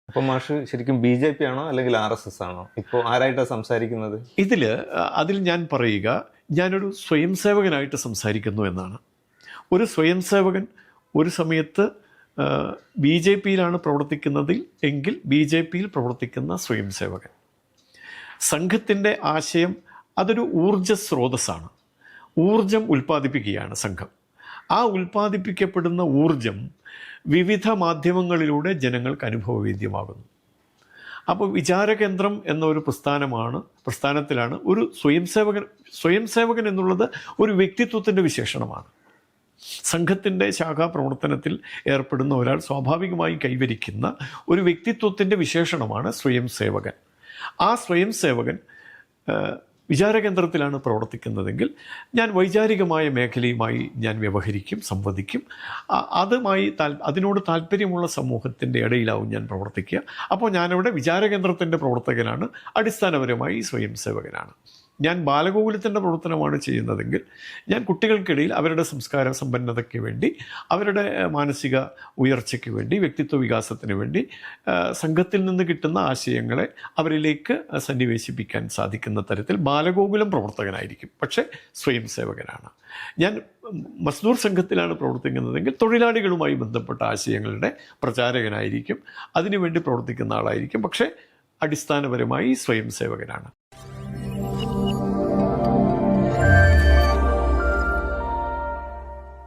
അപ്പോൾ മാഷ് ശരിക്കും BJP ആണോ അല്ലെങ്കിൽ RSS ആണോ? ഇപ്പോൾ ആരായിട്ടാണ് സംസാരിക്കുന്നത്? അതിൽ ഞാൻ പറയുക, ഞാനൊരു സ്വയം സേവകനായിട്ട് സംസാരിക്കുന്നു എന്നാണ്. ഒരു സ്വയം സേവകൻ ഒരു സമയത്ത് BJPയിലാണ് പ്രവർത്തിക്കുന്നതിൽ എങ്കിൽ BJPയിൽ പ്രവർത്തിക്കുന്ന സ്വയം സേവകൻ. സംഘത്തിൻ്റെ ആശയം അതൊരു ഊർജ സ്രോതസ്സാണ്. ഊർജം ഉൽപ്പാദിപ്പിക്കുകയാണ് സംഘം. ആ ഉൽപ്പാദിപ്പിക്കപ്പെടുന്ന ഊർജം വിവിധ മാധ്യമങ്ങളിലൂടെ ജനങ്ങൾക്ക് അനുഭവവേദ്യമാകുന്നു. അപ്പോൾ വിചാരകേന്ദ്രം എന്നൊരു പ്രസ്ഥാനത്തിലാണ് ഒരു സ്വയം സേവകൻ എന്നുള്ളത് ഒരു വ്യക്തിത്വത്തിൻ്റെ വിശേഷണമാണ്. സംഘത്തിൻ്റെ ശാഖാപ്രവർത്തനത്തിൽ ഏർപ്പെടുന്ന ഒരാൾ സ്വാഭാവികമായി കൈവരിക്കുന്ന ഒരു വ്യക്തിത്വത്തിൻ്റെ വിശേഷണമാണ് സ്വയം സേവകൻ. ആ സ്വയം സേവകൻ വിചാരകേന്ദ്രത്തിലാണ് പ്രവർത്തിക്കുന്നതെങ്കിൽ ഞാൻ വൈചാരികമായ മേഖലയുമായി ഞാൻ വ്യവഹരിക്കും, സംവദിക്കും. അതിനോട് താല്പര്യമുള്ള സമൂഹത്തിൻ്റെ ഇടയിലാവും ഞാൻ പ്രവർത്തിക്കുക. അപ്പോൾ ഞാനിവിടെ വിചാരകേന്ദ്രത്തിൻ്റെ പ്രവർത്തകനാണ്, അടിസ്ഥാനപരമായി സ്വയം സേവകനാണ്. ഞാൻ ബാലഗോകുലത്തിൻ്റെ പ്രവർത്തനമാണ് ചെയ്യുന്നതെങ്കിൽ ഞാൻ കുട്ടികൾക്കിടയിൽ അവരുടെ സംസ്കാര സമ്പന്നതയ്ക്ക് വേണ്ടി, അവരുടെ മാനസിക ഉയർച്ചയ്ക്ക് വേണ്ടി, വ്യക്തിത്വ വികാസത്തിന് വേണ്ടി സംഘത്തിൽ നിന്ന് കിട്ടുന്ന ആശയങ്ങളെ അവരിലേക്ക് സന്നിവേശിപ്പിക്കാൻ സാധിക്കുന്ന തരത്തിൽ ബാലഗോകുലം പ്രവർത്തകനായിരിക്കും, പക്ഷേ സ്വയം സേവകനാണ്. ഞാൻ മസ്ദൂർ സംഘത്തിലാണ് പ്രവർത്തിക്കുന്നതെങ്കിൽ തൊഴിലാളികളുമായി ബന്ധപ്പെട്ട ആശയങ്ങളുടെ പ്രചാരകനായിരിക്കും, അതിനുവേണ്ടി പ്രവർത്തിക്കുന്ന ആളായിരിക്കും, പക്ഷേ അടിസ്ഥാനപരമായി സ്വയം സേവകനാണ്.